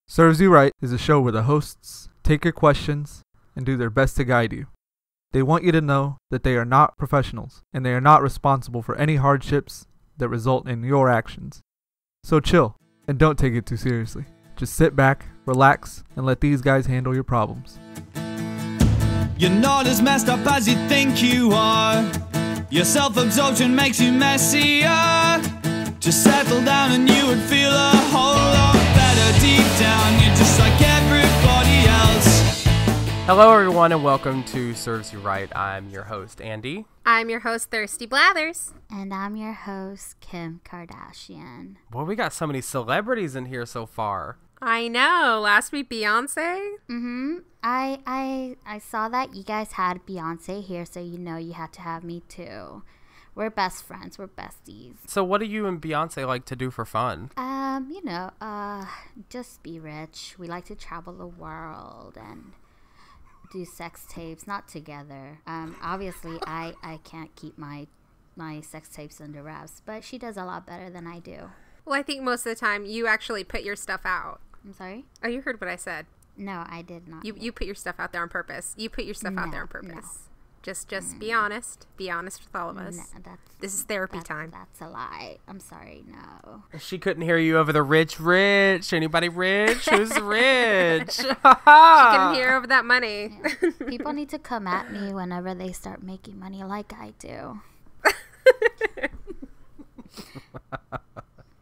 Serves You Right is a show where the hosts take your questions and do their best to guide you. They want you to know that they are not professionals and they are not responsible for any hardships that result in your actions. So chill and don't take it too seriously. Just sit back, relax, and let these guys handle your problems. You're not as messed up as you think you are. Your self-absorption makes you messier. Just settle down and you would feel a whole lot better deep down. You're just like everybody else. Hello everyone and welcome to Serves You Right. I'm your host, Andy. I'm your host, Thirsty Blathers. And I'm your host, Kim Kardashian. Boy, we got so many celebrities in here so far. I know. Last week, Beyonce. Mm-hmm. I saw that you guys had Beyonce here, so you know you had to have me too. We're best friends. We're besties. So what do you and Beyonce like to do for fun? Just be rich. We like to travel the world and do sex tapes, not together. Obviously, I can't keep my sex tapes under wraps, but she does a lot better than I do. Well, I think most of the time you actually put your stuff out. I'm sorry? Oh, you heard what I said. No, I did not. You put your stuff out there on purpose. You put your stuff out there on purpose. No. Just be honest. Be honest with all of us. No, this is therapy time. That's a lie. I'm sorry, no. She couldn't hear you over the rich. Anybody rich? Who's rich? She couldn't hear over that money. Yeah. People need to come at me whenever they start making money like I do.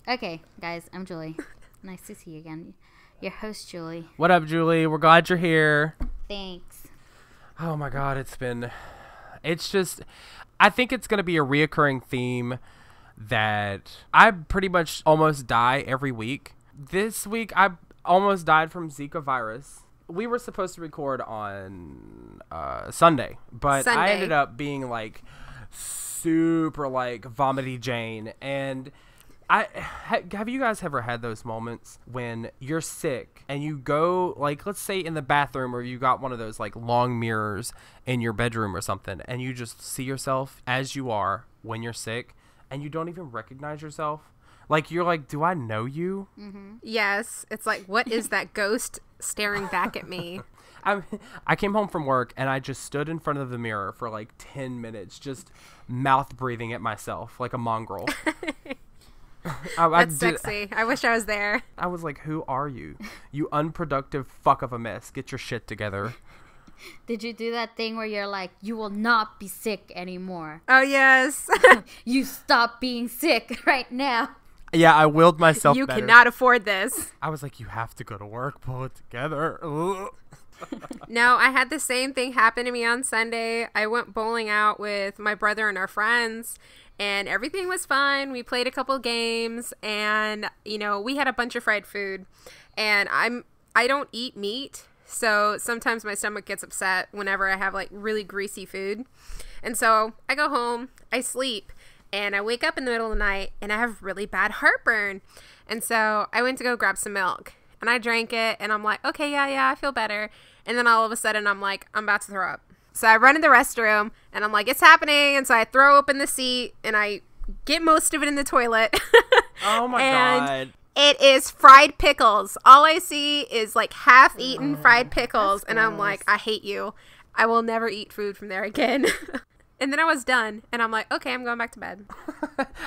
Okay, guys, I'm Julie. Nice to see you again. Your host, Julie. What up, Julie? We're glad you're here. Thanks. Oh my God, I think it's going to be a reoccurring theme that I pretty much almost die every week. This week, I almost died from Zika virus. We were supposed to record on Sunday, but I ended up being like super like vomity Jane. And have you guys ever had those moments when you're sick and you go, like, let's say in the bathroom, or you got one of those like long mirrors in your bedroom or something, and you just see yourself as you are when you're sick and you don't even recognize yourself? Like, you're like, do I know you? Mm-hmm. Yes. It's like, what is that ghost staring back at me? I came home from work and I just stood in front of the mirror for like 10 minutes, just mouth breathing at myself like a mongrel. That's sexy. I wish I was there. I was like, who are you? You unproductive fuck of a mess. Get your shit together. Did you do that thing where you're like, you will not be sick anymore? Oh, yes. You stop being sick right now. Yeah, I willed myself You better. cannot afford this. I was like, you have to go to work. Pull it together. No, I had the same thing happen to me on Sunday. I went bowling out with my brother and our friends, and everything was fine. We played a couple games, and, you know, we had a bunch of fried food. And I don't eat meat, so sometimes my stomach gets upset whenever I have, like, really greasy food. And so I go home, I sleep, and I wake up in the middle of the night, and I have really bad heartburn. And so I went to go grab some milk, and I drank it, and I'm like, okay, yeah, I feel better. And then all of a sudden, I'm like, I'm about to throw up. So I run in the restroom, and I'm like, it's happening. And so I throw open the seat, and I get most of it in the toilet. Oh, my and God. It is fried pickles. All I see is, like, half-eaten fried pickles. And I'm like, I hate you. I will never eat food from there again. And then I was done, and I'm like, okay, I'm going back to bed.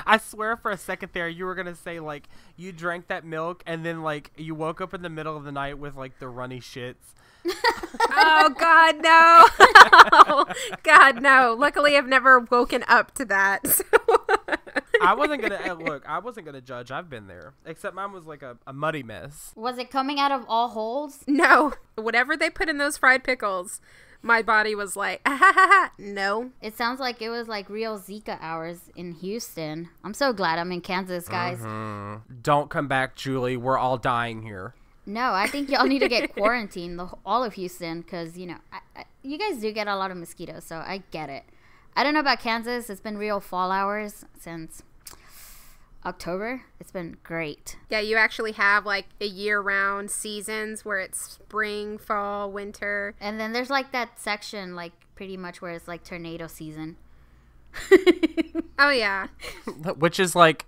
I swear for a second there, you were going to say, like, you drank that milk, and then, like, you woke up in the middle of the night with, like, the runny shits. Oh, God, no. Oh, God, no. Luckily, I've never woken up to that. So. I wasn't going to judge. I've been there. Except mine was like a muddy mess. Was it coming out of all holes? No. Whatever they put in those fried pickles, my body was like, no. It sounds like it was like real Zika hours in Houston. I'm so glad I'm in Kansas, guys. Mm-hmm. Don't come back, Julie. We're all dying here. No, I think y'all need to get quarantined, all of Houston, because, you know, you guys do get a lot of mosquitoes, so I get it. I don't know about Kansas. It's been real fall hours since October. It's been great. Yeah, you actually have, like, a year-round seasons where it's spring, fall, winter. And then there's, like, that section, like, pretty much where it's, like, tornado season. Oh, yeah. Which is, like,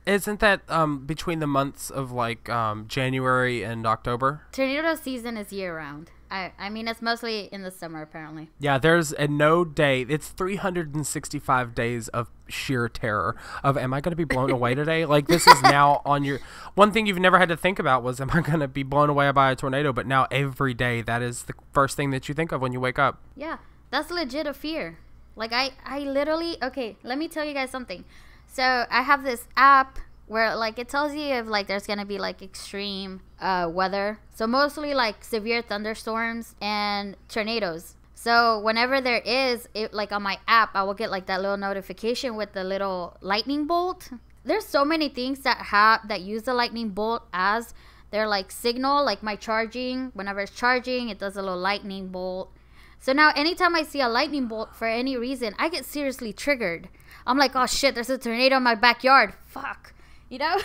Isn't that between the months of like January and October? Tornado season is year round. I mean, it's mostly in the summer, apparently. Yeah, there's a no day. It's 365 days of sheer terror of, am I going to be blown away today? Like, this is now on your... One thing you've never had to think about was, am I going to be blown away by a tornado? But now every day, that is the first thing that you think of when you wake up. Yeah, that's legit a fear. Like, I literally... Okay, let me tell you guys something. So, I have this app where, like, it tells you if, like, there's going to be, like, extreme weather. So, mostly, like, severe thunderstorms and tornadoes. So, whenever there is, like, on my app, I will get, like, that little notification with the little lightning bolt. There's so many things that use the lightning bolt as their, like, signal. Like, my charging, whenever it's charging, it does a little lightning bolt. So, now, anytime I see a lightning bolt for any reason, I get seriously triggered. I'm like, oh, shit, there's a tornado in my backyard. Fuck. You know?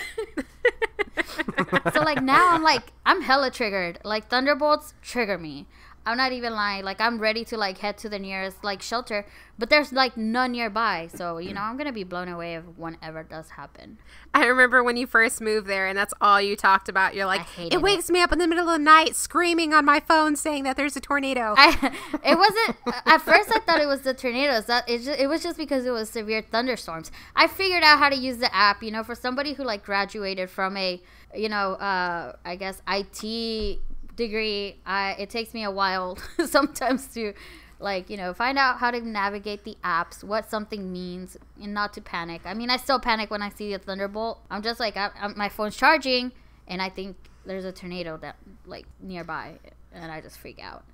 So, like, now I'm like, I'm hella triggered. Like, thunderbolts trigger me. I'm not even lying. Like, I'm ready to, like, head to the nearest, like, shelter. But there's, like, none nearby. So, you know, I'm going to be blown away if one ever does happen. I remember when you first moved there and that's all you talked about. You're like, it wakes me up in the middle of the night screaming on my phone saying that there's a tornado. It wasn't, at first I thought it was the tornadoes. It was just because it was severe thunderstorms. I figured out how to use the app, you know, for somebody who, like, graduated from a, you know, I guess IT degree. It takes me a while sometimes to, like, you know, find out how to navigate the apps, what something means, and not to panic. I mean, I still panic when I see a thunderbolt. I'm just like, my phone's charging, and I think there's a tornado that, like, nearby, and I just freak out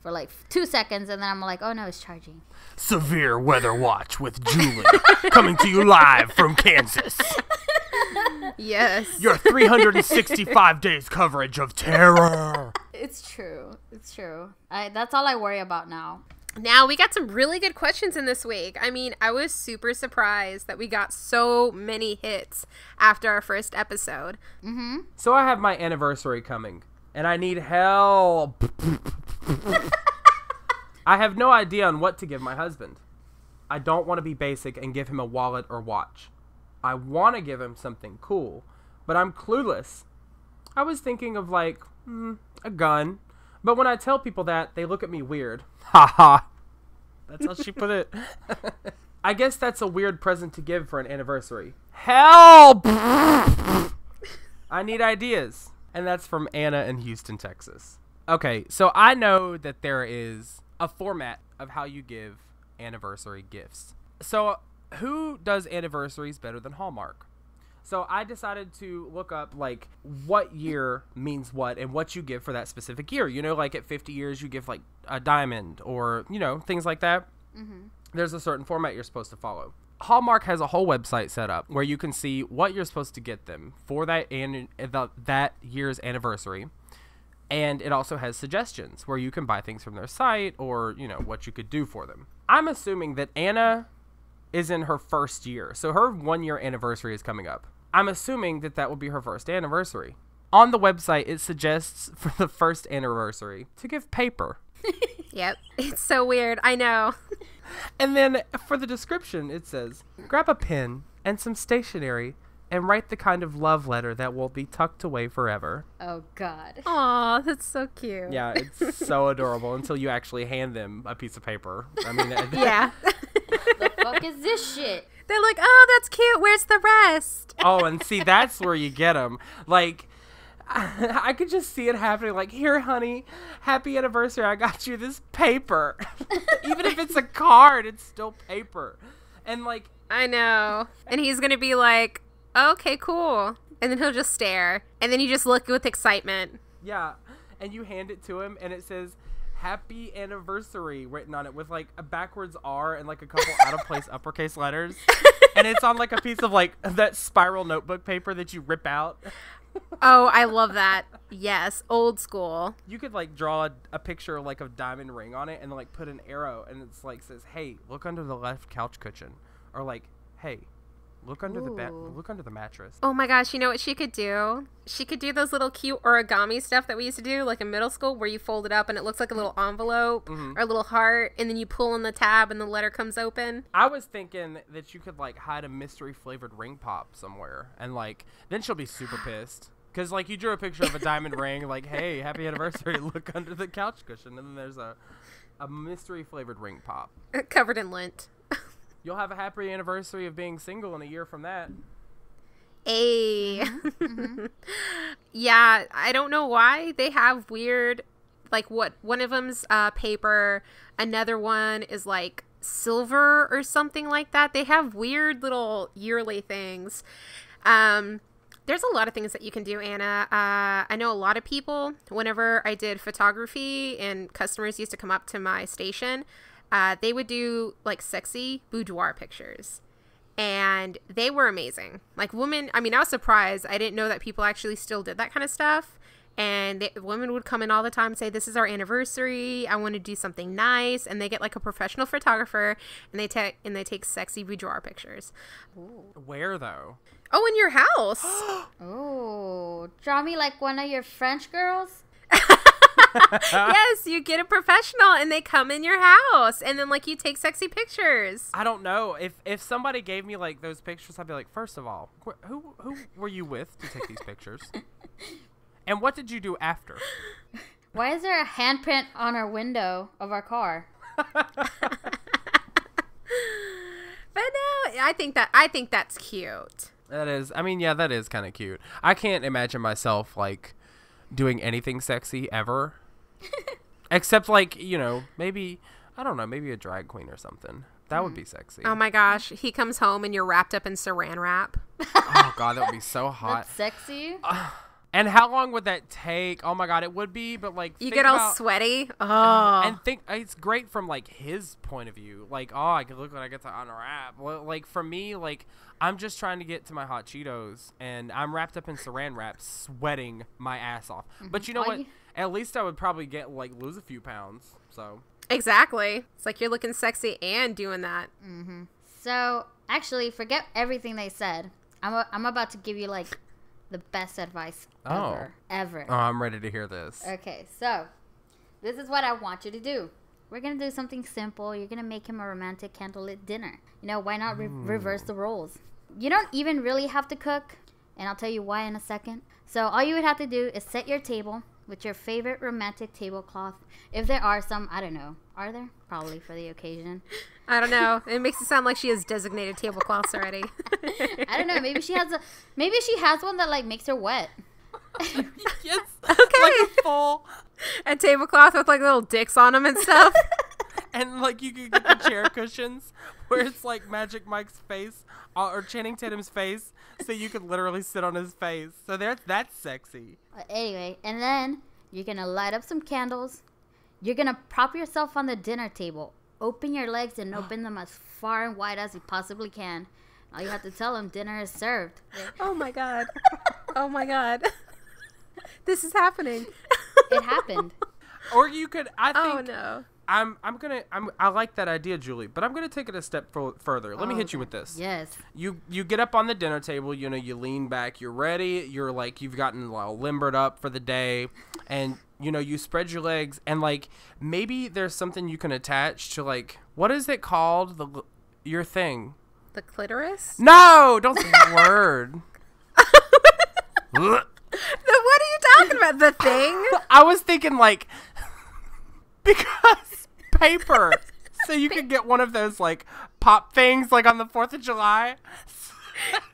for, like, 2 seconds, and then I'm like, oh, no, it's charging. Severe Weather Watch with Julie, coming to you live from Kansas. Yes. Your 365 days coverage of terror. It's true. It's true. That's all I worry about now. Now, we got some really good questions in this week. I mean, I was super surprised that we got so many hits after our first episode. Mm-hmm. So I have my anniversary coming, and I need help. I have no idea on what to give my husband. I don't want to be basic and give him a wallet or watch. I want to give him something cool, but I'm clueless. I was thinking of, like, a gun. But when I tell people that, they look at me weird. Ha ha. That's how she put it. I guess that's a weird present to give for an anniversary. Help! I need ideas. And that's from Anna in Houston, Texas. Okay, so I know that there is a format of how you give anniversary gifts. So who does anniversaries better than Hallmark? So I decided to look up, like, what year means what and what you give for that specific year. You know, like at 50 years, you give, like, a diamond or, you know, things like that. Mm-hmm. There's a certain format you're supposed to follow. Hallmark has a whole website set up where you can see what you're supposed to get them for that that year's anniversary. And it also has suggestions where you can buy things from their site or, you know, what you could do for them. I'm assuming that Anna is in her first year. So her 1-year anniversary is coming up. I'm assuming that that will be her first anniversary. On the website, it suggests for the first anniversary to give paper. Yep. It's so weird. I know. And then for the description, it says, grab a pen and some stationery and write the kind of love letter that will be tucked away forever. Oh, God. Aw, that's so cute. Yeah, it's so adorable until you actually hand them a piece of paper. I mean, yeah. The fuck is this shit? They're like, oh, that's cute. Where's the rest? Oh, and see, that's where you get them. Like, I could just see it happening. Like, here, honey, happy anniversary. I got you this paper. Even if it's a card, it's still paper. And, like, I know. And he's going to be like, okay, cool. And then he'll just stare. And then you just look with excitement. Yeah. And you hand it to him, and it says, happy anniversary written on it with, like, a backwards R and, like, a couple out-of-place uppercase letters. And it's on, like, a piece of, like, that spiral notebook paper that you rip out. Oh, I love that. Yes. Old school. You could, like, draw a picture, like, of diamond ring on it and, like, put an arrow. And it's, like, says, hey, look under the left couch cushion. Or, like, hey, Look under Ooh. look under the mattress. Oh my gosh, you know what she could do? She could do those little cute origami stuff that we used to do, like in middle school, where you fold it up and it looks like a little envelope or a little heart, and then you pull on the tab and the letter comes open. I was thinking that you could like hide a mystery flavored ring pop somewhere, and like then she'll be super pissed because like you drew a picture of a diamond ring, like hey, happy anniversary. Look under the couch cushion, and then there's a mystery flavored ring pop Covered in lint. You'll have a happy anniversary of being single in a year from that. Hey. Yeah, I don't know why they have weird, like what one of them's paper, another one is like silver or something like that. They have weird little yearly things. There's a lot of things that you can do, Anna. I know a lot of people, whenever I did photography and customers used to come up to my station, they would do like sexy boudoir pictures, and they were amazing. Like women, I mean, I was surprised. I didn't know that people actually still did that kind of stuff. And women would come in all the time and say, this is our anniversary. I want to do something nice. And they get like a professional photographer and they take sexy boudoir pictures. Where though? Oh, in your house. Oh, draw me like one of your French girls. Yes, you get a professional and they come in your house and then like you take sexy pictures. I don't know. If somebody gave me like those pictures, I'd be like, first of all, who were you with to take these pictures? And what did you do after? Why is there a handprint on our window of our car? But no, I think that's cute. That is, I mean, yeah, that is kind of cute. I can't imagine myself like doing anything sexy ever. Except like, you know, maybe, I don't know, maybe a drag queen or something. That would be sexy. Oh my gosh, he comes home and you're wrapped up in saran wrap. Oh god, that would be so hot. That's sexy. And how long would that take? Oh my god, it would be, but like You think get all about, sweaty. Oh. and think it's great from like his point of view. Like, oh, I can look when I get to unwrap. Well, like for me, like I'm just trying to get to my hot Cheetos, and I'm wrapped up in saran wrap, sweating my ass off. But you know what? At least I would probably lose a few pounds. So Exactly. It's like you're looking sexy and doing that. So actually, forget everything they said. I'm about to give you like the best advice ever. Oh, I'm ready to hear this. Okay, so this is what I want you to do. We're going to do something simple. You're going to make him a romantic candlelit dinner. You know, why not reverse the roles? You don't even really have to cook, and I'll tell you why in a second. So all you would have to do is set your table with your favorite romantic tablecloth. If there are some, I don't know. Are there? Probably for the occasion. I don't know. It makes it sound like she has designated tablecloths already. I don't know. Maybe she has one that like makes her wet. Yes. Okay. Full. A tablecloth with like little dicks on them and stuff. And like you could get the chair cushions where it's like Magic Mike's face or Channing Tatum's face, so you could literally sit on his face. So that's sexy. Anyway, and then you're gonna light up some candles. You're gonna prop yourself on the dinner table. Open your legs and open them as far and wide as you possibly can. All you have to tell them dinner is served. Oh my god. Oh my god. This is happening. It happened. Or you could, I think. Oh no. I like that idea, Julie, but I'm gonna take it a step further. Let me hit you with this. Yes. You get up on the dinner table, you know, you lean back, you're ready, you're like, you've gotten all limbered up for the day, and you know, you spread your legs, and like maybe there's something you can attach to, like, what is it called, your thing? The clitoris? No, don't say that word. What are you talking about? The thing? I was thinking like because paper, so you could get one of those like pop things like on the 4th of July.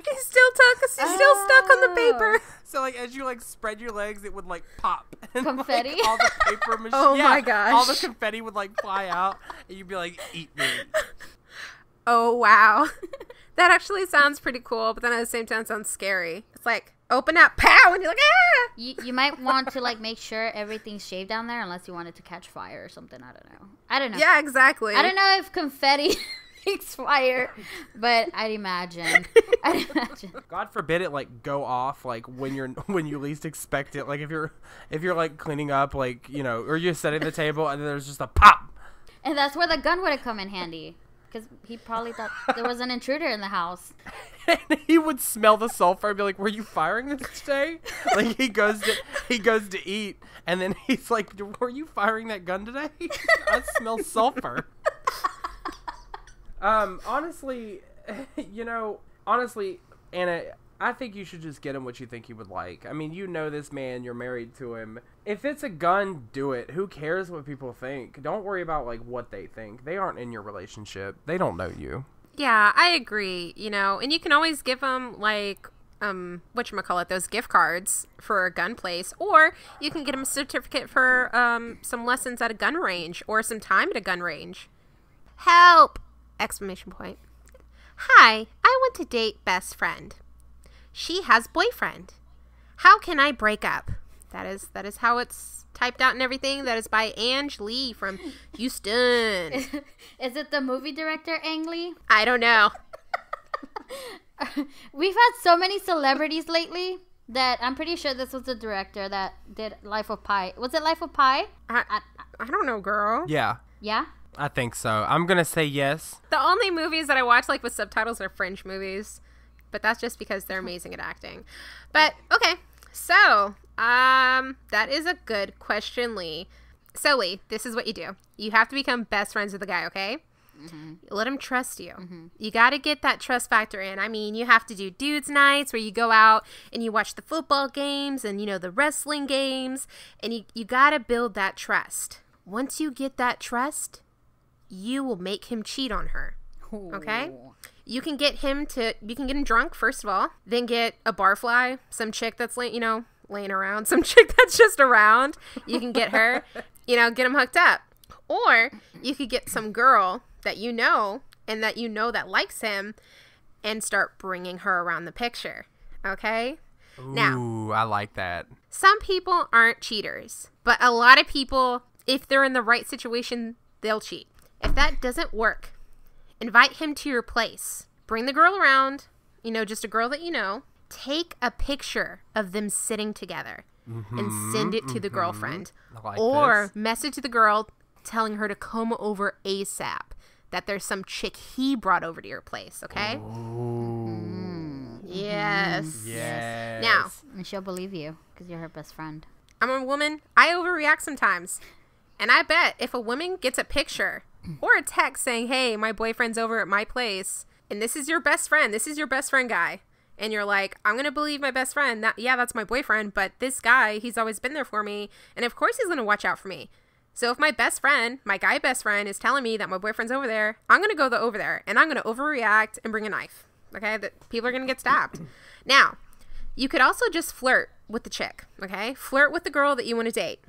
He's still stuck on the paper. So like as you like spread your legs, it would like pop. And, Confetti? Like, all the paper machine. Oh my gosh. All the confetti would like fly out, and you'd be like, "Eat me." Oh wow. That actually sounds pretty cool, but then at the same time sounds scary. It's like open up, pow, and you're like, ah! You might want to like make sure everything's shaved down there, unless you want it to catch fire or something. I don't know. Yeah, exactly. I don't know if confetti makes fire, but I'd imagine. God forbid it like go off like when you least expect it. Like if you're like cleaning up, like, you know, or you're setting the table and then there's just a pop. And that's where the gun would have come in handy. because he probably thought there was an intruder in the house. And he would smell the sulfur and be like, "Were you firing this today?" Like he goes to eat, and then he's like, "Were you firing that gun today? I smell sulfur." Honestly, Anna, I think you should just get him what you think he would like. I mean, you know this man, you're married to him. If it's a gun, do it. Who cares what people think? Don't worry about, like, what they think. They aren't in your relationship. They don't know you. Yeah, I agree, and you can always give them, like, whatchamacallit, those gift cards for a gun place, or you can get them a certificate for, some lessons at a gun range, or some time at a gun range. Help! Exclamation point. Hi, I want to date best friend. She has boyfriend. How can I break up? That is how it's typed out and everything. That is by Ange Lee from Houston. Is it the movie director Ang Lee? I don't know. We've had so many celebrities lately that I'm pretty sure this was the director that did Life of Pi. Was it Life of Pi? I don't know, girl. Yeah. Yeah? I think so. I'm going to say yes. The only movies that I watch, like, with subtitles are French movies. But that's just because they're amazing at acting. But, okay. So, that is a good question, Lee. So, Lee, this is what you do. You have to become best friends with the guy, okay? Mm-hmm. Let him trust you. Mm-hmm. You got to get that trust factor in. I mean, you have to do dudes nights where you go out and you watch the football games and, the wrestling games. And you got to build that trust. Once you get that trust, you will make him cheat on her. Okay? Ooh. You can get him drunk, first of all, then get a barfly, some chick that's laying around, some chick that's just around. You can get her, get him hooked up. Or you could get some girl that and that likes him and start bringing her around the picture. Okay? Ooh, now, I like that. Some people aren't cheaters, but a lot of people, if they're in the right situation, they'll cheat. If that doesn't work, invite him to your place. Bring the girl around, just a girl that you know. Take a picture of them sitting together and send it to the girlfriend. Or message the girl telling her to come over ASAP. That there's some chick he brought over to your place, okay? Ooh. Yes. Yes. Now. And she'll believe you because you're her best friend. I'm a woman. I overreact sometimes. And I bet if a woman gets a picture or a text saying, hey, my boyfriend's over at my place, and this is your best friend guy, and you're like, I'm going to believe my best friend. That's my boyfriend, but this guy, he's always been there for me, and of course he's going to watch out for me. So if my best friend, my guy best friend, is telling me that my boyfriend's over there, I'm going to go over there, and I'm going to overreact and bring a knife, okay? That people are going to get stabbed. Now, you could also just flirt with the chick, okay? Flirt with the girl that you want to date.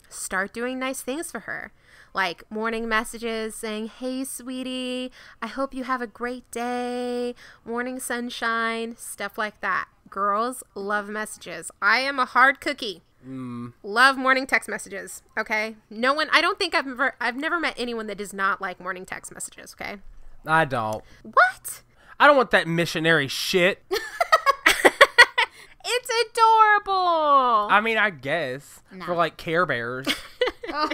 Start doing nice things for her. Like morning messages saying, hey, sweetie, I hope you have a great day. Morning sunshine, stuff like that. Girls love messages. I am a hard cookie. Love morning text messages, okay? I've never met anyone that does not like morning text messages, okay? I don't. What? I don't want that missionary shit. It's adorable. I mean, I guess. No. For, like, Care Bears. Oh.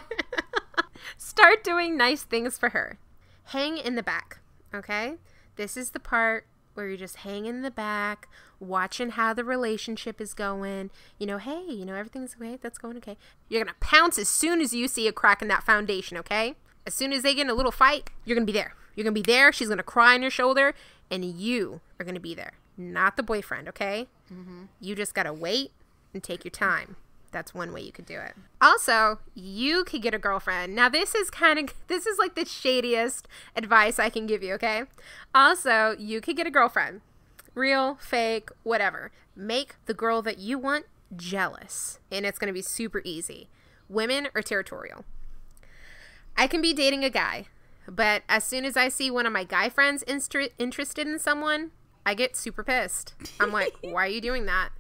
Start doing nice things for her. Hang in the back, okay? This is the part where you just hang in the back, watching how the relationship is going. Hey, everything's okay. That's going okay. You're going to pounce as soon as you see a crack in that foundation, okay? As soon as they get in a little fight, you're going to be there. You're going to be there. She's going to cry on your shoulder, and you are going to be there. Not the boyfriend, okay? Mm-hmm. You just got to wait and take your time. That's one way you could do it. Also, you could get a girlfriend. Now, this is like the shadiest advice I can give you, okay? Also, you could get a girlfriend. Real, fake, whatever. Make the girl that you want jealous. And it's going to be super easy. Women are territorial. I can be dating a guy, but as soon as I see one of my guy friends interested in someone, I get super pissed. I'm like, why are you doing that?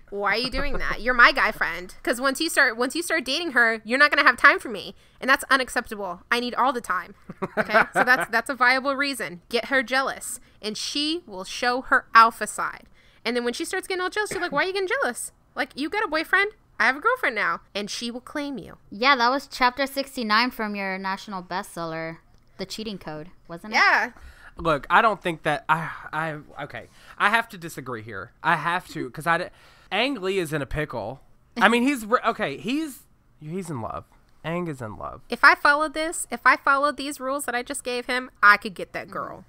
Why are you doing that? You're my guy friend. Because once you start dating her, you're not going to have time for me. And that's unacceptable. I need all the time. Okay? So that's a viable reason. Get her jealous. And she will show her alpha side. And then when she starts getting all jealous, you're like, why are you getting jealous? Like, you got a boyfriend. I have a girlfriend now. And she will claim you. Yeah, that was chapter 69 from your national bestseller. the cheating code, wasn't it? Yeah. Look, I don't think that okay. I have to disagree here. I have to, because Ang Lee is in a pickle. I mean, he's in love. Ang is in love. If I followed these rules that I just gave him, I could get that girl.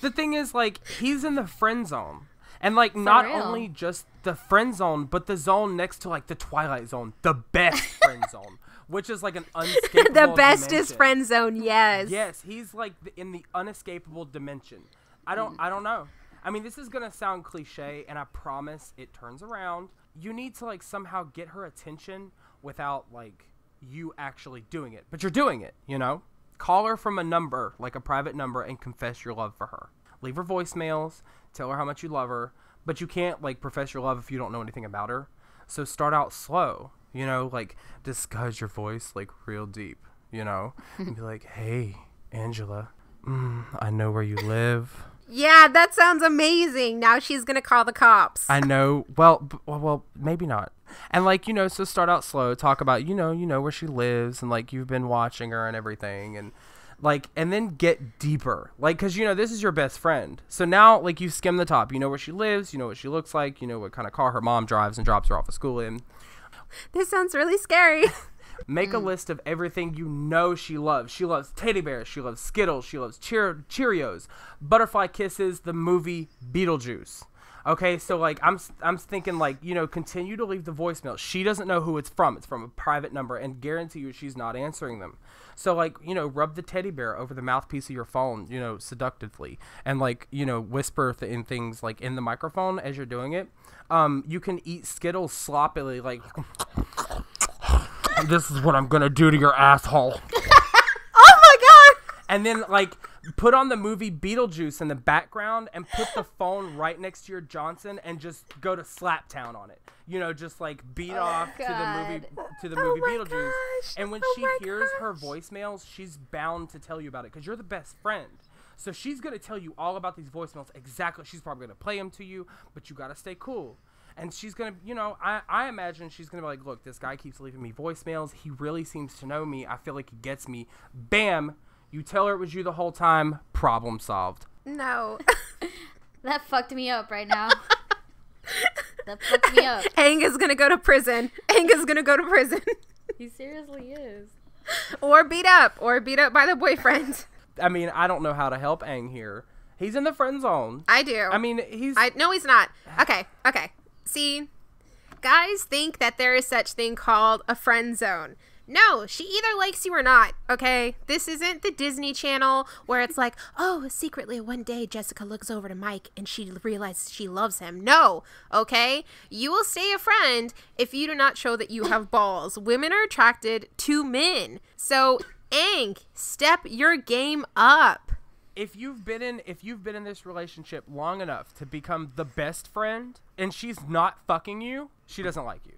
The thing is, like, he's in the friend zone. And, like, not only just the friend zone, but the zone next to, like, the Twilight Zone. The best friend zone. Which is, like, an unescapable The bestest dimension. friend zone, yes. Yes, he's, like, in the unescapable dimension. I don't know. I mean, this is going to sound cliche, and I promise it turns around. You need to, like, somehow get her attention without, like, you actually doing it. But you're doing it, you know? Call her from a number, like a private number, and confess your love for her. Leave her voicemails, tell her how much you love her, but you can't, like, profess your love if you don't know anything about her. So start out slow, you know, like, disguise your voice, like, real deep, you know? And be like, hey, Angela, I know where you live. Yeah, that sounds amazing. Now she's going to call the cops. I know. Well, maybe not. And, like, you know, so start out slow. Talk about, you know where she lives, and, like, you've been watching her and everything, and, like, and then get deeper. Like, because, you know, this is your best friend. So now, like, you skim the top. You know where she lives. You know what she looks like. You know what kind of car her mom drives and drops her off at school in. This sounds really scary. Make a list of everything you know she loves. She loves teddy bears. She loves Skittles. She loves Cheerios. Butterfly Kisses, the movie Beetlejuice. Okay, so, like, I'm thinking, like, you know, continue to leave the voicemail. She doesn't know who it's from. It's from a private number, and guarantee you she's not answering them. So, like, you know, rub the teddy bear over the mouthpiece of your phone, you know, seductively. And, like, you know, whisper in things, like, in the microphone as you're doing it. You can eat Skittles sloppily, like, this is what I'm going to do to your asshole. Oh, my God. And then, like, put on the movie Beetlejuice in the background and put the phone right next to your Johnson and just go to Slaptown on it. You know, just, like, beat off to the movie Beetlejuice. Gosh. And when she hears her voicemails, she's bound to tell you about it because you're the best friend. So she's going to tell you all about these voicemails exactly. She's probably going to play them to you, but you got to stay cool. And she's going to, you know, I imagine she's going to be like, look, this guy keeps leaving me voicemails. He really seems to know me. I feel like he gets me. Bam. You tell her it was you the whole time. Problem solved. No. That fucked me up right now. That fucked me up. Ang is going to go to prison. Ang is going to go to prison. He seriously is. Or beat up by the boyfriend. I mean, I don't know how to help Ang here. He's in the friend zone. I do. I mean, No, he's not. Okay. See, guys think that there is such thing called a friend zone. No, she either likes you or not, okay? This isn't the Disney Channel where it's like, oh, secretly one day Jessica looks over to Mike and she realizes she loves him. No, okay? You will stay a friend if you do not show that you have balls. Women are attracted to men. So, Ang, step your game up. If you've been in this relationship long enough to become the best friend and she's not fucking you, she doesn't like you.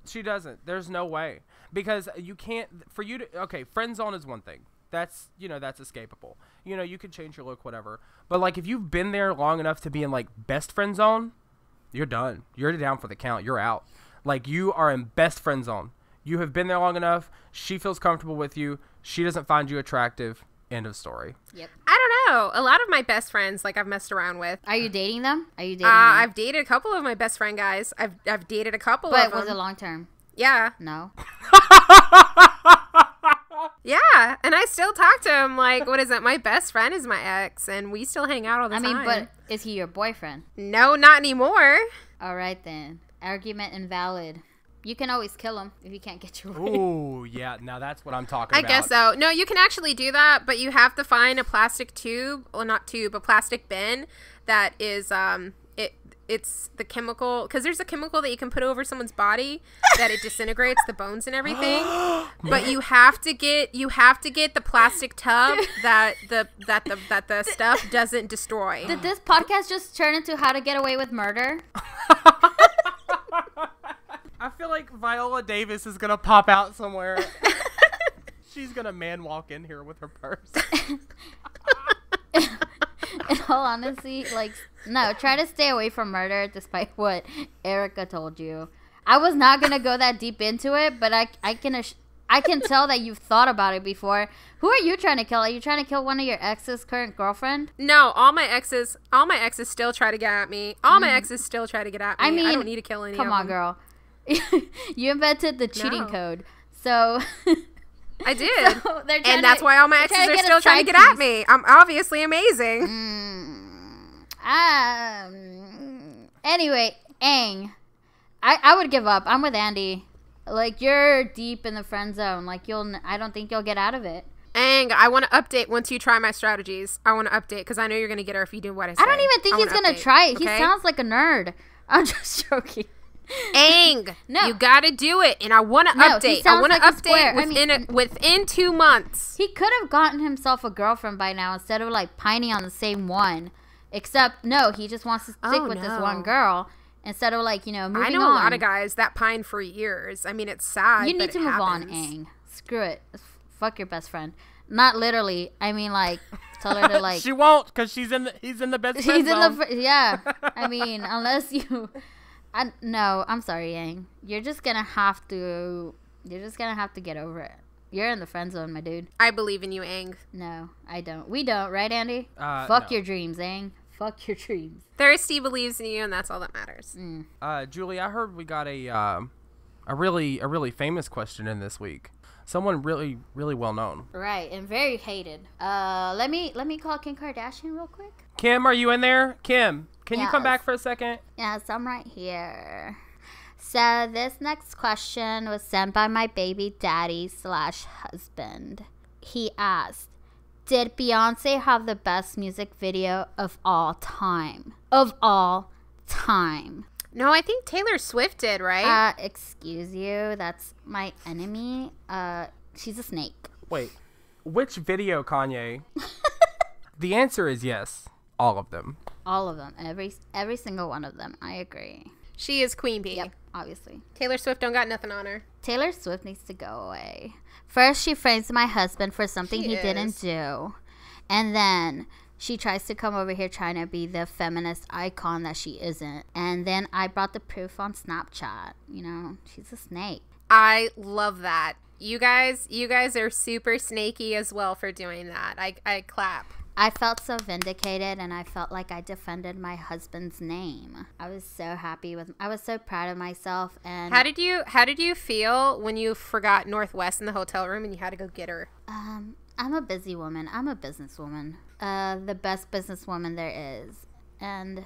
She doesn't. There's no way. Because you can't, okay, friend zone is one thing. That's, you know, that's escapable. You know, you can change your look, whatever. But, like, if you've been there long enough to be in, like, best friend zone, you're done. You're down for the count. You're out. Like, you are in best friend zone. You have been there long enough. She feels comfortable with you. She doesn't find you attractive. End of story. Yep. I don't know. A lot of my best friends, like, I've messed around with. Are you dating them? Them? I've dated a couple of my best friend guys. I've dated a couple of them. But was it long term? Yeah. No. Yeah, and I still talk to him. Like, what is it? My best friend is my ex, and we still hang out all the time. I mean, but is he your boyfriend? No, not anymore. All right, then. Argument invalid. You can always kill him if you can't get your way. Ooh, yeah. Now that's what I'm talking I about. guess so. No, you can actually do that, but you have to find a plastic tube, well, not tube, a plastic bin that is, it's the chemical, because there's a chemical that you can put over someone's body that it disintegrates the bones and everything. But you have to get the plastic tub that the stuff doesn't destroy. Did this podcast just turn into How to Get Away with Murder? I feel like Viola Davis is gonna pop out somewhere. She's gonna man walk in here with her purse. In all honesty, like, no, try to stay away from murder despite what Erica told you. I was not going to go that deep into it, but I can I can tell that you've thought about it before. Who are you trying to kill? Are you trying to kill one of your ex's current girlfriend? No, all my exes still try to get at me. All my exes still try to get at me. I mean, I don't need to kill any of them. Come on, girl. You invented the cheating code. So I did. So and that's why all my exes are still trying to get at me. I'm obviously amazing. Anyway, Aang. I would give up. I'm with Andy. Like, you're deep in the friend zone. Like, I don't think you'll get out of it. Aang, I want to update once you try my strategies. I want to update because I know you're going to get her if you do what I say. I don't even think he's going to try it. Okay? He sounds like a nerd. I'm just joking. Aang, no. You got to do it. And I want to update. I want to update within 2 months. He could have gotten himself a girlfriend by now instead of, like, pining on the same one. Except, no, he just wants to stick with this one girl. Instead of, like, moving on. I know a lot of guys that pine for years. I mean, it's sad. You need to move on, Aang. Screw it. Fuck your best friend. Not literally. I mean, like, tell her to, like. She won't, because he's in the best friend zone. Yeah. I mean, unless you. No, I'm sorry, Aang. You're just gonna have to get over it. You're in the friend zone, my dude. I believe in you, Aang. No, I don't. We don't, right, Andy? Fuck your dreams, Aang. Fuck your dreams. Thirsty believes in you, and that's all that matters. Julie, I heard we got a really famous question in this week. Someone really, really well known. Right, and very hated. Let me call Kim Kardashian real quick. Kim, are you in there? Kim, can you come back for a second? Yes, I'm right here. So this next question was sent by my baby daddy / husband. He asked, did Beyonce have the best music video of all time? Of all time. No, I think Taylor Swift did, right? Excuse you. That's my enemy. She's a snake. Wait. Which video, Kanye? The answer is yes. All of them. All of them. Every single one of them. I agree. She is Queen Bee. Yep, obviously. Taylor Swift don't got nothing on her. Taylor Swift needs to go away. First, she frames my husband for something he didn't do. And then she tries to come over here trying to be the feminist icon that she isn't. And then I brought the proof on Snapchat. She's a snake. I love that. You guys are super snaky as well for doing that. I clap. I felt so vindicated, and I felt like I defended my husband's name. I was so happy I was so proud of myself. And how did you feel when you forgot Northwest in the hotel room and you had to go get her? I'm a busy woman. I'm a businesswoman. The best businesswoman there is. And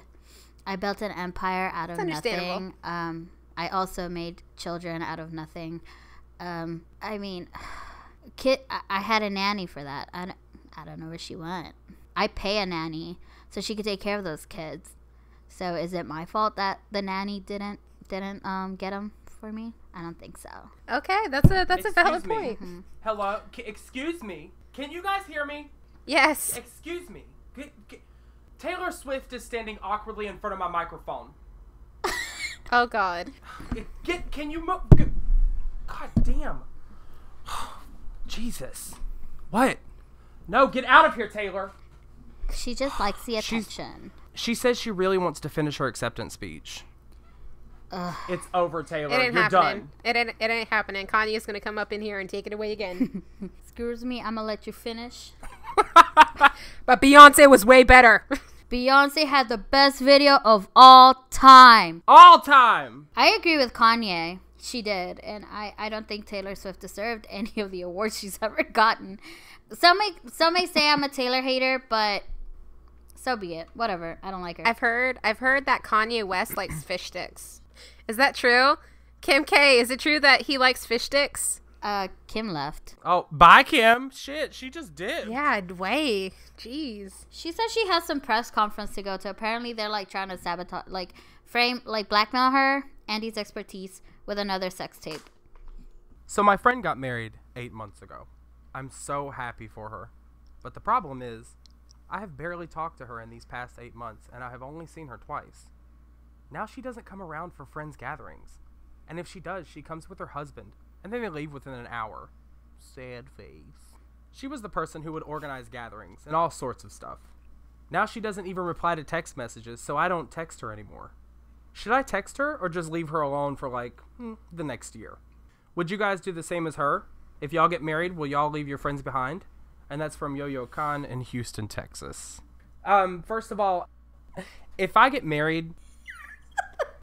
I built an empire out of nothing. I also made children out of nothing. I mean, I had a nanny for that. I don't know where she went. I pay a nanny so she could take care of those kids. So is it my fault that the nanny didn't get them for me? I don't think so. Okay, that's a valid point. Mm-hmm. Hello, excuse me. Can you guys hear me? Yes. Excuse me. Taylor Swift is standing awkwardly in front of my microphone. Oh God. Can you move? God damn. Jesus. What? No, get out of here, Taylor. She just likes the attention. She says she really wants to finish her acceptance speech. Ugh. It's over, Taylor. It ain't You're happening. Done. It ain't happening. Kanye's gonna come up in here and take it away again. Excuse me, I'm gonna let you finish. But Beyonce was way better. Beyonce had the best video of all time. All time. I agree with Kanye. She did, and I don't think Taylor Swift deserved any of the awards she's ever gotten. Some may say I'm a Taylor hater, but so be it. Whatever. I don't like her. I've heard that Kanye West likes fish sticks. Is that true? Kim K, is it true that he likes fish sticks? Kim left. Oh, bye, Kim. Shit, she just did. Yeah, way. Jeez. She said she has some press conference to go to. Apparently, they're like trying to sabotage, blackmail her, Andy's expertise, with another sex tape. So my friend got married 8 months ago. I'm so happy for her. But the problem is, I have barely talked to her in these past 8 months, and I have only seen her twice. Now she doesn't come around for friends' gatherings. And if she does, she comes with her husband, and then they leave within an hour. Sad face. She was the person who would organize gatherings and all sorts of stuff. Now she doesn't even reply to text messages, so I don't text her anymore. Should I text her or just leave her alone for the next year? Would you guys do the same as her? If y'all get married, will y'all leave your friends behind? And that's from Yo-Yo Khan in Houston, Texas. First of all, if I get married,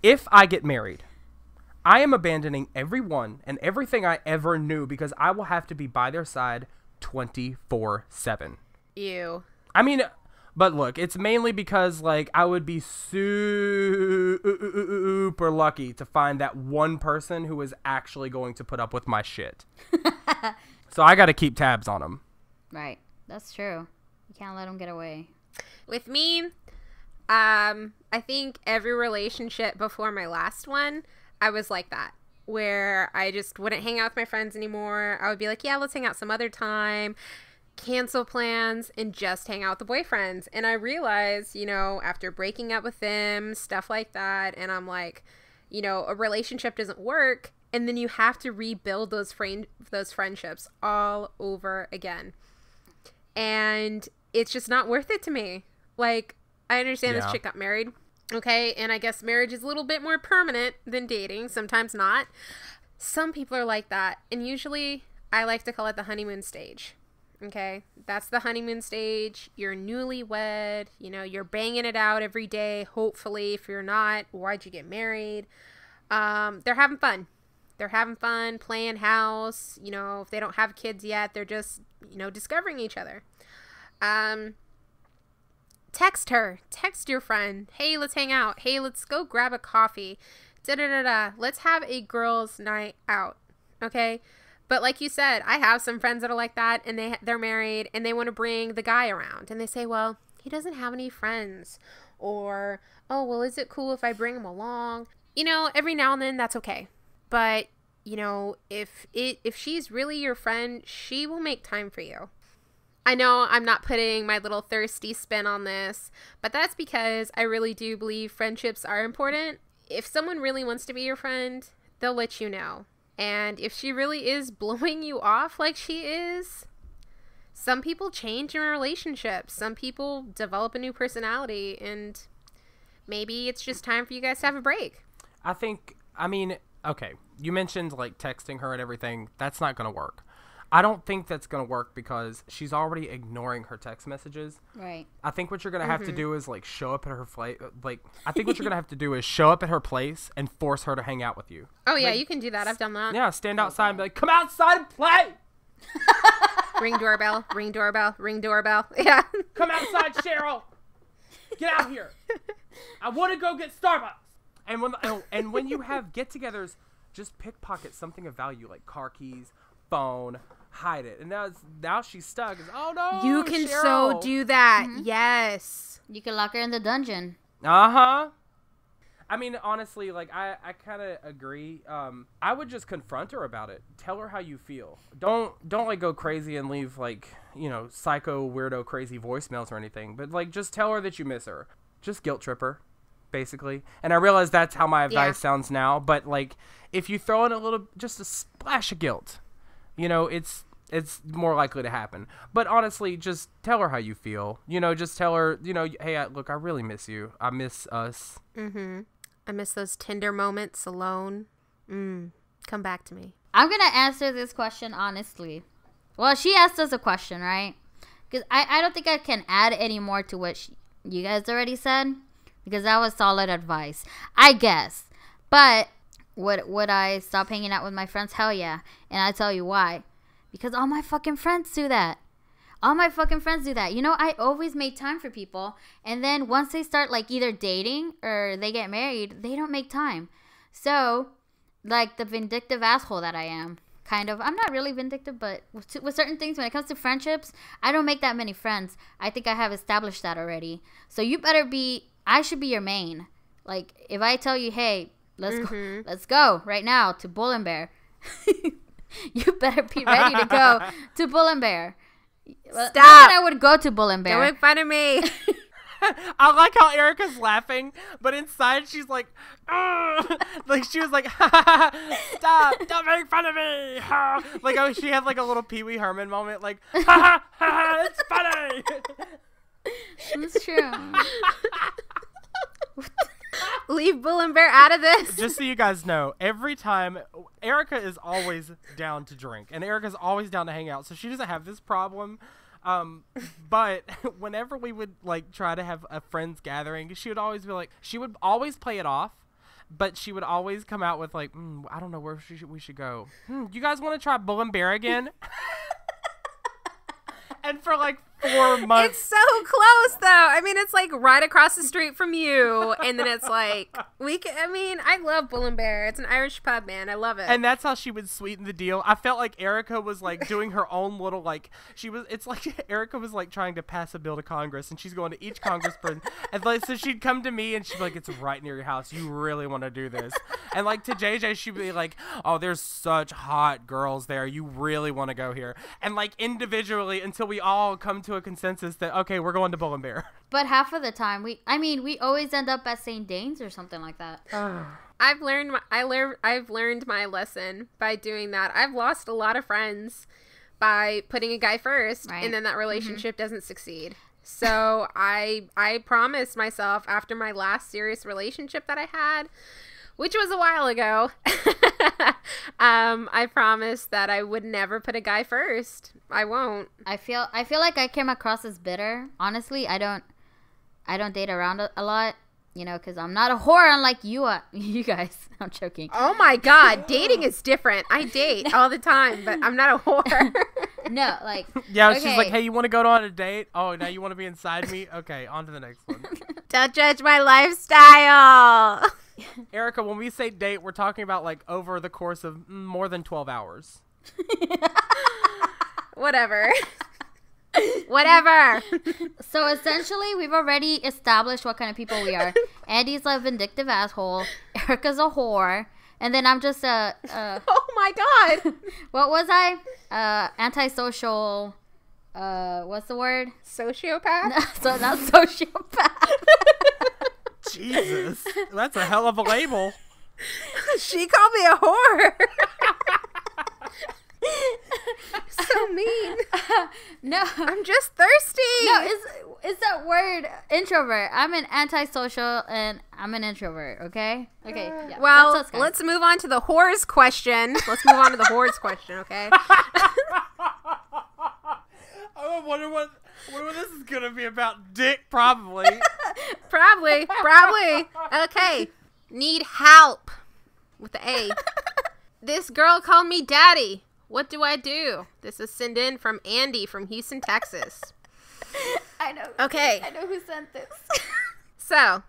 I am abandoning everyone and everything I ever knew because I will have to be by their side 24/7. Ew. I mean, but look, it's mainly because, like, I would be super lucky to find that one person who is actually going to put up with my shit. So I got to keep tabs on them. Right. That's true. You can't let them get away. With me, I think every relationship before my last one, I was like that, where I just wouldn't hang out with my friends anymore. I would be like, yeah, let's hang out some other time, cancel plans, and just hang out with the boyfriends. And I realized, you know, after breaking up with them, stuff like that, and I'm like, you know, a relationship doesn't work, and then you have to rebuild those friendships all over again. And it's just not worth it to me. Like, I understand this chick got married. Okay, and I guess marriage is a little bit more permanent than dating. Sometimes not. Some people are like that. And usually, I like to call it the honeymoon stage. Okay, that's the honeymoon stage. You're newlywed. You know, you're banging it out every day. Hopefully, if you're not, why'd you get married? They're having fun. They're having fun, playing house. You know, if they don't have kids yet, they're just, you know, discovering each other. Text her. Text your friend. Hey, let's hang out. Hey, let's go grab a coffee. Da-da-da-da. Let's have a girls' night out. Okay? But like you said, I have some friends that are like that, and they're married, and they want to bring the guy around. And they say, well, he doesn't have any friends. Or, oh, well, is it cool if I bring him along? You know, every now and then, that's okay. But, you know, if she's really your friend, she will make time for you. I know I'm not putting my little thirsty spin on this, but that's because I really do believe friendships are important. If someone really wants to be your friend, they'll let you know. And if she really is blowing you off like she is, some people change in relationships. Some people develop a new personality, and maybe it's just time for you guys to have a break. Okay, you mentioned, like, texting her and everything. That's not going to work. I don't think that's going to work because she's already ignoring her text messages. Right. I think what you're going to have to do is, like, show up at her I think what you're going to have to do is show up at her place and force her to hang out with you. Oh, yeah, you can do that. I've done that. Yeah, stand outside and be like, come outside and play! Ring doorbell, ring doorbell, ring doorbell. Yeah. Come outside, Cheryl! Get out here! I want to go get Starbucks! And when you have get-togethers, just pickpocket something of value, like car keys, phone, hide it. And now she's stuck. Oh no, you can Cheryl. so do that. Mm-hmm. Yes, you can lock her in the dungeon. I mean, honestly, like, I kind of agree. I would just confront her about it. Tell her how you feel. Don't like go crazy and leave, like, you know, psycho weirdo crazy voicemails or anything, but, like, just tell her that you miss her. Just guilt trip her, basically. And I realize that's how my advice sounds now, but, like, if you throw in just a splash of guilt, you know, it's more likely to happen. But honestly, just tell her how you feel. You know, just tell her, you know, hey, look, I really miss you. I miss us. Mm-hmm. I miss those tender moments alone. Come back to me. I'm going to answer this question honestly. Well, she asked us a question, right? Because I don't think I can add any more to what you guys already said. Because that was solid advice, I guess. But would I stop hanging out with my friends? Hell yeah. And I tell you why. Because all my fucking friends do that. All my fucking friends do that. You know, I always make time for people. And then once they start, like, either dating or they get married, they don't make time. So, like, the vindictive asshole that I am, kind of. I'm not really vindictive, but with certain things, when it comes to friendships, I don't make that many friends. I think I have established that already. So you better I should be your main. Like, if I tell you, hey, let's go right now to Bull and Bear. You better be ready to go to Bull and Bear. Stop. Not that I would go to Bull and Bear. Don't make fun of me. I like how Erica's laughing, but inside she's like, like she was like, stop, don't make fun of me. Like, oh, she had like a little Pee Wee Herman moment, like, it's funny. That's true. Leave Bull and Bear out of this. Just so you guys know, every time Erica is always down to drink, and Erica's always down to hang out, so she doesn't have this problem. But whenever we would like try to have a friends gathering, she would always be like, she would always play it off, but she would always come out with like, I don't know where we should go. You guys want to try Bull and Bear again? And for like 4 months. It's so close, though. I mean, it's like right across the street from you. And then it's like, I love Bull and Bear. It's an Irish pub, man. I love it. And that's how she would sweeten the deal. I felt like Erica was like doing her own little, like, it's like Erica was like trying to pass a bill to Congress, and she's going to each congressperson. And like, so she'd come to me and she'd be like, it's right near your house. You really want to do this. And like to JJ, she'd be like, oh, there's such hot girls there. You really want to go here. And like individually until we all come to a consensus that, okay, we're going to Bull and Bear. But half of the time, we always end up at St. Dane's or something like that. I've learned my lesson by doing that. I've lost a lot of friends by putting a guy first, right. And then that relationship doesn't succeed. So I promised myself after my last serious relationship that I had, which was a while ago, I promised that I would never put a guy first. I won't. I feel like I came across as bitter. Honestly, I don't date around a lot, because I'm not a whore unlike you guys. I'm joking. Oh my God, dating is different. I date all the time, but I'm not a whore. No, like yeah, okay. She's like, hey, you want to go on a date? Oh, now you want to be inside me? Okay, on to the next one. Don't judge my lifestyle. Erica, when we say date, we're talking about like over the course of more than 12 hours. Whatever. Whatever. So essentially, we've already established what kind of people we are. Andy's a vindictive asshole. Erica's a whore. And then I'm just a oh my God. What was I? Antisocial. What's the word? Sociopath? No, so not sociopath. Jesus. That's a hell of a label. She called me a whore. So mean. No. I'm just thirsty. No, it's that word introvert. I'm an antisocial and I'm an introvert, okay? Okay. Yeah, well, that's us, guys. let's move on to the whores question. Okay? I wonder what this is going to be about. Dick, probably. Probably. Okay. Need help. With the A. This girl called me daddy. What do I do? This is sent in from Andy from Houston, Texas. I know. Okay. I know who sent this. So,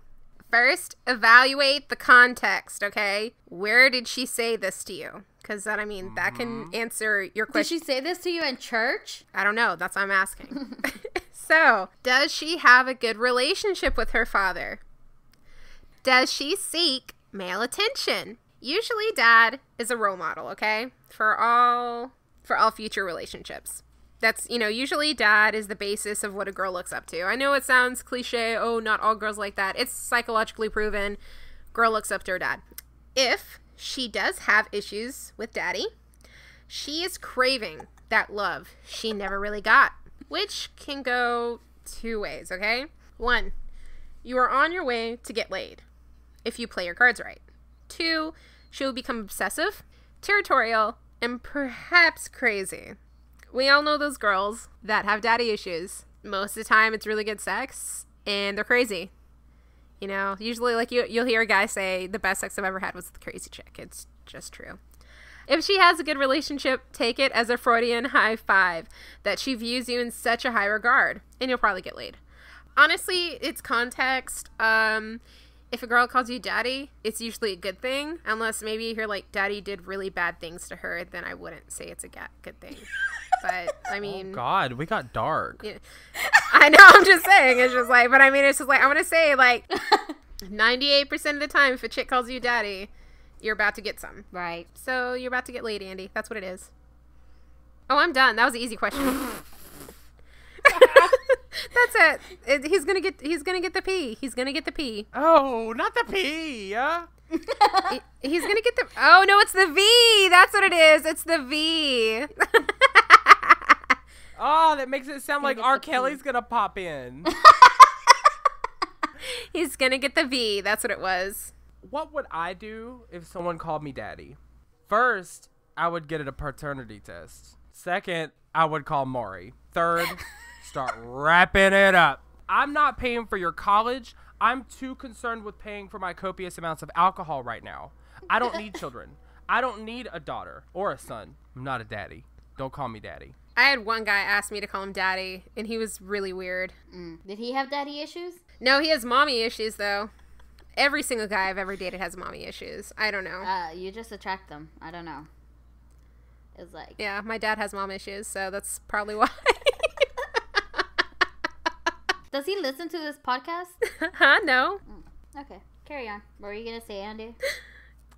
first, evaluate the context, okay? Where did she say this to you? Because that can answer your question. Did she say this to you in church? I don't know. That's what I'm asking. So, does she have a good relationship with her father? Does she seek male attention? Usually dad is a role model, okay? For all future relationships. That's, usually dad is the basis of what a girl looks up to. I know it sounds cliche. Oh, not all girls like that. It's psychologically proven. Girl looks up to her dad. If she does have issues with daddy, she is craving that love she never really got, which can go 2 ways, okay? 1, you are on your way to get laid if you play your cards right. 2, she will become obsessive, territorial, and perhaps crazy. We all know those girls that have daddy issues. Most of the time, it's really good sex, and they're crazy. Usually, like, you'll hear a guy say, the best sex I've ever had was with a crazy chick. It's just true. If she has a good relationship, take it as a Freudian high five that she views you in such a high regard, and you'll probably get laid. Honestly, it's context. If a girl calls you daddy, it's usually a good thing. Unless maybe you hear, like, daddy did really bad things to her, then I wouldn't say it's a good thing. But, Oh, God, we got dark. Yeah. I know, I'm just saying. It's just like, but it's just like, I'm going to say, like, 98% of the time, if a chick calls you daddy, you're about to get some. Right. So, you're about to get laid, Andy. That's what it is. Oh, I'm done. That was an easy question. That's it. He's gonna get the P. He's gonna get the P. Oh, not the P. He's gonna get the. Oh no, it's the V. That's what it is. It's the V. Oh, that makes it sound like R. Kelly's gonna pop in. He's gonna get the V. That's what it was. What would I do if someone called me daddy? First, I would get a paternity test. Second, I would call Maury. Third, start wrapping it up. I'm not paying for your college. I'm too concerned with paying for my copious amounts of alcohol right now. I don't need children. I don't need a daughter or a son. I'm not a daddy. Don't call me daddy. I had one guy ask me to call him daddy, and he was really weird. Did he have daddy issues? No, he has mommy issues, though. Every single guy I've ever dated has mommy issues. I don't know. You just attract them. I don't know. It's like... Yeah, my dad has mom issues, so that's probably why. Does he listen to this podcast? Huh? No. Okay, carry on. What were you going to say, Andy?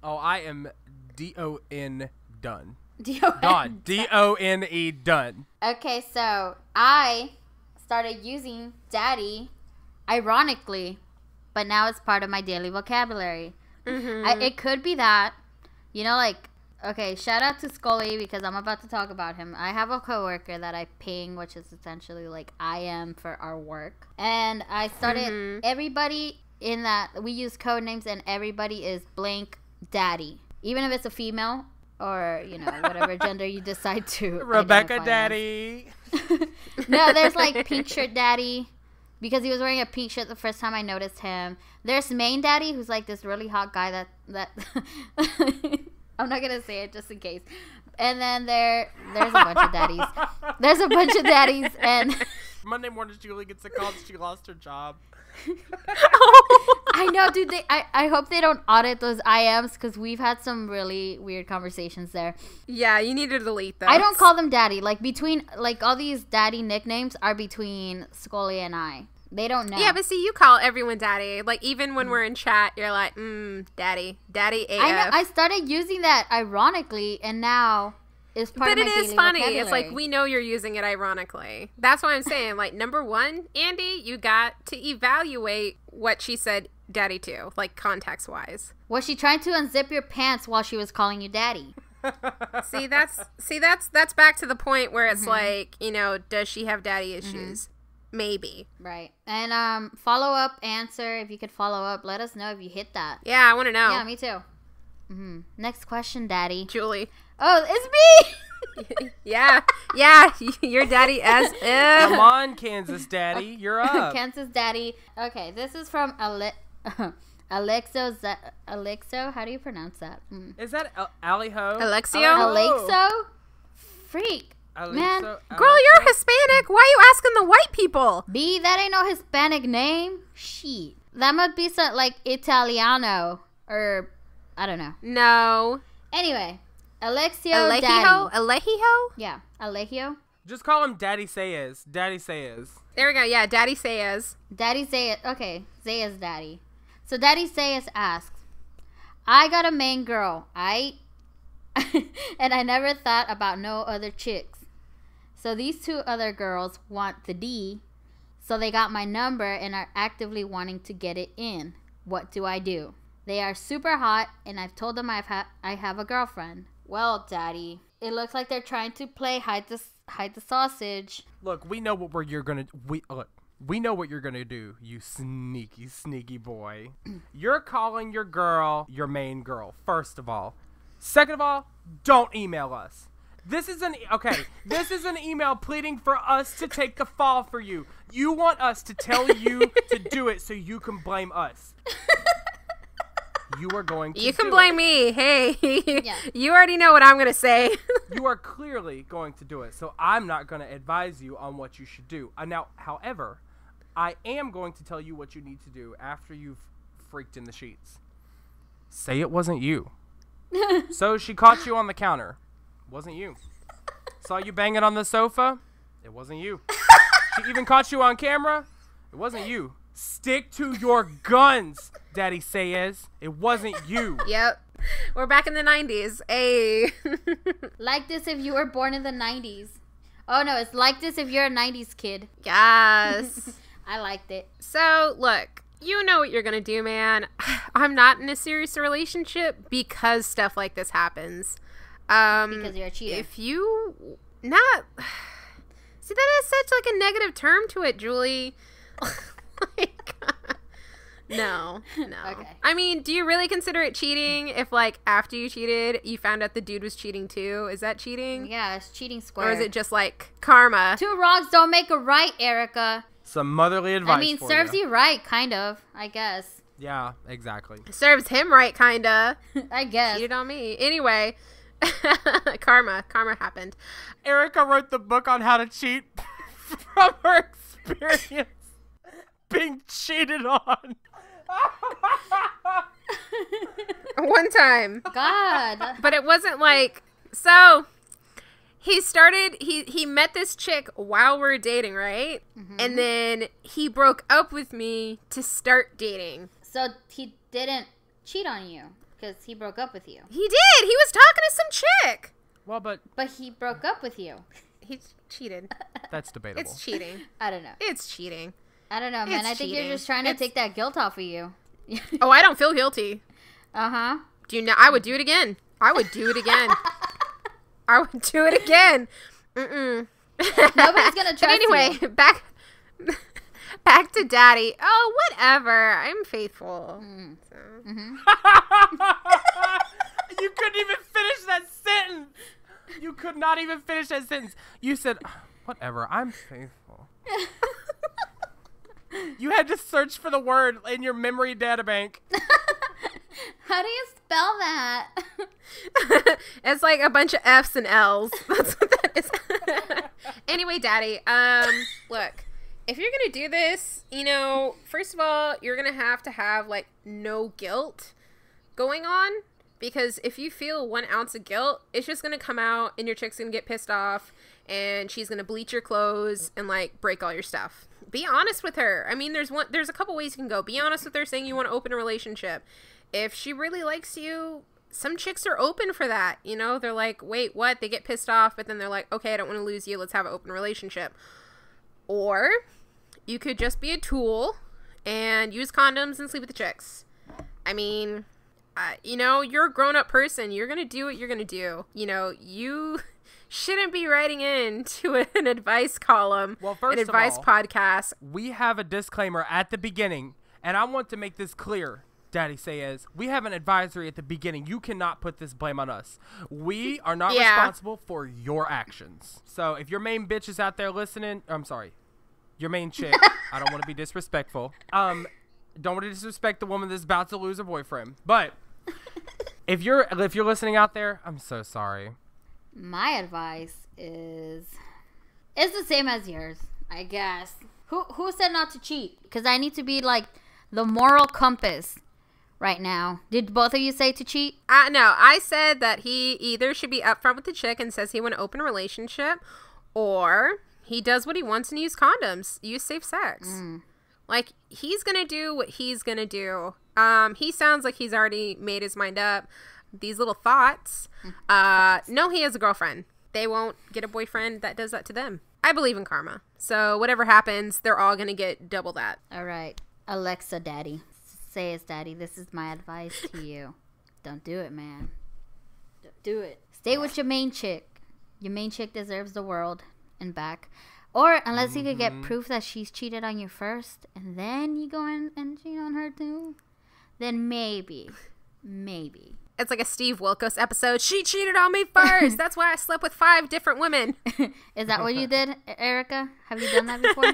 Oh, I am D-O-N done. D-O-N. Done. D-O-N-E done. Okay, so I started using daddy, ironically, but now it's part of my daily vocabulary. It could be that, you know, like, okay, shout out to Scully because I'm about to talk about him. I have a coworker that I ping, which is essentially like I am for our work. And I started, everybody in that, we use code names and everybody is blank daddy. Even if it's a female or, you know, whatever gender you decide to Rebecca identify daddy. No, there's like pink shirt daddy because he was wearing a pink shirt the first time I noticed him. There's main daddy who's like this really hot guy that I'm not gonna say it just in case. And then there's a bunch of daddies. There's a bunch of daddies, and Monday morning Julie gets a call that she lost her job. I know, dude. I hope they don't audit those IMs because we've had some really weird conversations there. Yeah, you need to delete those. I don't call them daddy. Like between all these daddy nicknames are between Scully and I. They don't know. Yeah, but see, you call everyone daddy. Like, even when we're in chat, you're like, daddy AF. I know. I started using that ironically, and now it's part of my daily funny. vocabulary. It's like, we know you're using it ironically. That's why I'm saying, like, number one, Andy, you got to evaluate what she said daddy to, like, context-wise. Was she trying to unzip your pants while she was calling you daddy? See, that's back to the point where it's like, you know, does she have daddy issues? Maybe. Right. And follow up answer, if you could follow up, let us know if you hit that. Yeah, I want to know. Yeah, me too. Next question, daddy. Julie. Oh, it's me! Yeah, your daddy as if. Come on, Kansas daddy, you're up. Kansas daddy. Okay, this is from Alexo, how do you pronounce that? Is that Alejo? Alexio? Alexo? Freak. Alexo, Man, Girl, you're Hispanic. Why are you asking the white people? B, that ain't no Hispanic name. Shit. That must be some, like, Italiano. Or, I don't know. No. Anyway, Alexio Alejo? daddy. Alejo? Yeah, Alejio. Just call him Daddy Sayez. Daddy Sayez. There we go. Yeah, Daddy Sayez. Daddy Zayas. Okay, Zayas daddy. So Daddy Zayas asks, I got a main girl, and I never thought about no other chicks. So these two other girls want the D, so they got my number and are actively wanting to get it in. What do I do? They are super hot, and I've told them I have a girlfriend. Well, Daddy, it looks like they're trying to play hide the sausage. Look, we know what you're gonna we know what you're gonna do, you sneaky boy. You're calling your girl your main girl, first of all. Second of all, don't email us. This is an email pleading for us to take the fall for you. You want us to tell you to do it so you can blame us. You are going to You can blame it. me. Hey, Yeah. You already know what I'm going to say. You are clearly going to do it, so I'm not going to advise you on what you should do. Now, however, I am going to tell you what you need to do after you've freaked in the sheets. Say it wasn't you. So she caught you on the counter. Wasn't you. Saw you banging on the sofa. It wasn't you. She even caught you on camera. It wasn't you. Stick to your guns, Daddy Sayez. It wasn't you. Yep. We're back in the 90s. Hey. Like this if you were born in the 90s. Oh, no, it's like this if you're a 90s kid. Yes. I liked it. So, look, you know what you're going to do, man. I'm not in a serious relationship because stuff like this happens. Because you're a cheater. If you not... See, that has such, like, a negative term to it, Julie. Like, No. Okay. I mean, do you really consider it cheating if, like, after you cheated, you found out the dude was cheating too? Is that cheating? Yeah, it's cheating square. Or is it just, like, karma? 2 wrongs don't make a right, Erica. Some motherly advice. I mean, serves you right, kind of, I guess. Yeah, exactly. Serves him right, kinda. I guess. Cheated on me. Anyway, karma happened. Erica wrote the book on how to cheat from her experience being cheated on. One time. God. But it wasn't like, so he met this chick while we were dating, right? Mm-hmm. And then he broke up with me to start dating. So he didn't cheat on you because he broke up with you. He did. He was talking to some chick. Well, but But he broke up with you. He cheated. that's debatable. It's cheating. I don't know. It's cheating. I don't know, man. It's I think cheating. you're just trying to take that guilt off of you. Oh, I don't feel guilty. Uh-huh. Do you know? I would do it again. I would do it again. Mm-mm. Nobody's gonna trust But anyway, you. back to daddy. Oh, whatever. I'm faithful. So. You couldn't even finish that sentence. You could not even finish that sentence. You said, whatever, I'm faithful. You had to search for the word in your memory databank. How do you spell that? It's like a bunch of F's and L's. That's what that is. Anyway, daddy, look, if you're going to do this, you know, first of all, you're going to have like no guilt going on, because if you feel 1 ounce of guilt, it's just going to come out and your chick's going to get pissed off and she's going to bleach your clothes and like break all your stuff. Be honest with her. I mean, there's a couple ways you can go. Be honest with her saying you want to open a relationship. If she really likes you, some chicks are open for that. You know, they're like, wait, what? They get pissed off, but then they're like, okay, I don't want to lose you. Let's have an open relationship. Or you could just be a tool and use condoms and sleep with the chicks. I mean, you know, you're a grown-up person. You're going to do what you're going to do. You know, you shouldn't be writing into an advice column, Well, first an of advice all, podcast. We have a disclaimer at the beginning, and I want to make this clear. Daddy says, we have an advisory at the beginning. You cannot put this blame on us. We are not responsible for your actions. So if your main bitch is out there listening, I'm sorry, your main chick, I don't want to be disrespectful. Don't want to disrespect the woman that's about to lose her boyfriend. But if you're listening out there, I'm so sorry. My advice is the same as yours, I guess. Who said not to cheat? Because I need to be like the moral compass right now. Did both of you say to cheat? No, I said that he either should be upfront with the chick and says he want to open a relationship, or he does what he wants and use condoms, use safe sex. Like, he's gonna do what he's gonna do. He sounds like he's already made his mind up. These little thoughts. No, he has a girlfriend. They won't get a boyfriend that does that to them. I believe in karma. So whatever happens, they're all gonna get double that. All right. Alexa, daddy. Say it, daddy. This is my advice to you. Don't do it, man. Don't do it. Stay with your main chick. Your main chick deserves the world and back. Or unless you could get proof that she's cheated on you first, and then you go in and cheat on her too, then maybe. It's like a Steve Wilkos episode. She cheated on me first. That's why I slept with 5 different women. Is that what you did, Erica? Have you done that before?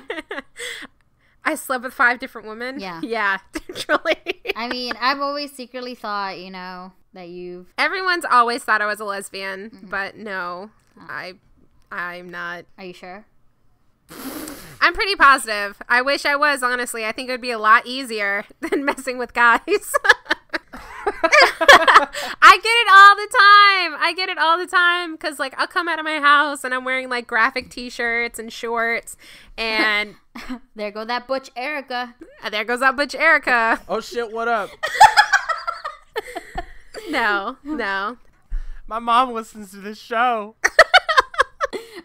I slept with 5 different women? Yeah. Yeah, truly. I mean, I've always secretly thought, you know, that you've... Everyone's always thought I was a lesbian, but no, I'm not. Are you sure? I'm pretty positive. I wish I was, honestly. I think it would be a lot easier than messing with guys. I get it all the time because, like, I'll come out of my house and I'm wearing, like, graphic t-shirts and shorts, and there go that butch Erica. There goes that butch Erica. Oh shit, what up? No. My mom listens to this show.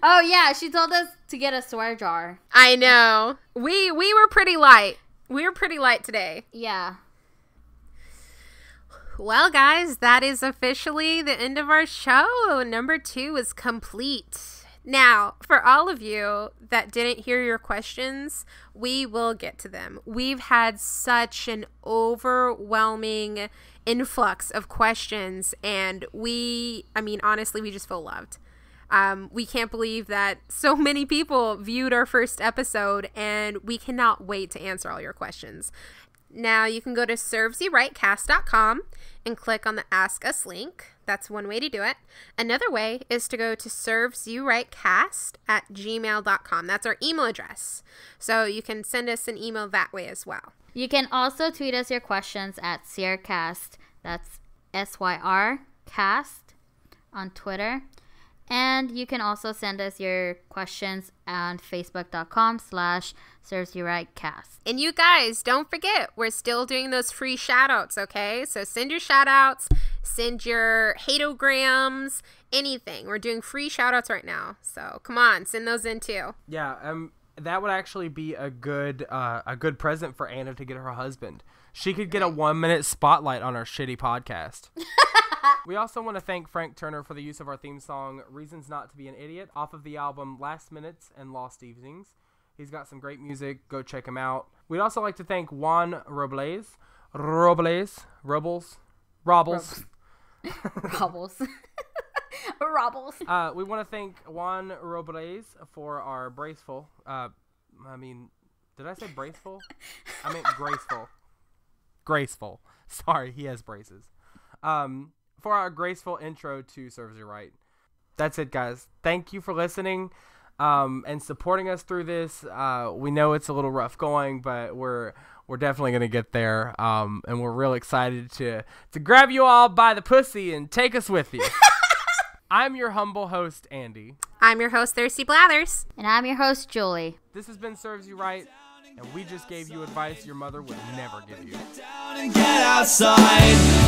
Oh yeah, she told us to get a swear jar. I know. We were pretty light. We were pretty light today. Yeah. Well, guys, that is officially the end of our show. Number 2 is complete. Now, for all of you that didn't hear your questions, we will get to them. We've had such an overwhelming influx of questions, and honestly, we just feel loved. We can't believe that so many people viewed our first episode, and we cannot wait to answer all your questions. Now, you can go to servesyouRightCast.com and click on the Ask Us link. That's one way to do it. Another way is to go to servesyouRightCast@gmail.com. That's our email address. So you can send us an email that way as well. You can also tweet us your questions at SYRCast. That's SYRcast on Twitter. And you can also send us your questions on facebook.com/servesyouRightCast. And you guys, don't forget, we're still doing those free shout-outs, okay? So send your shout-outs, send your hatograms, anything. We're doing free shout-outs right now. So come on, send those in too. Yeah, that would actually be a good present for Anna to get her husband. She could get a 1-minute spotlight on our shitty podcast. We also want to thank Frank Turner for the use of our theme song, Reasons Not to Be an Idiot, off of the album Last Minutes and Lost Evenings. He's got some great music. Go check him out. We'd also like to thank Juan Robles. Robbles. We want to thank Juan Robles for our braceful. Did I say braceful? I meant graceful. Graceful. Sorry, he has braces. For our graceful intro to Serves You Right. That's it, guys. Thank you for listening and supporting us through this. We know it's a little rough going, but we're definitely going to get there. And we're real excited to grab you all by the pussy and take us with you. I'm your humble host, Andy. I'm your host, Thirsty Blathers. And I'm your host, Julie. This has been Serves You Right, and we just gave you advice your mother would never give you. Get down and get outside.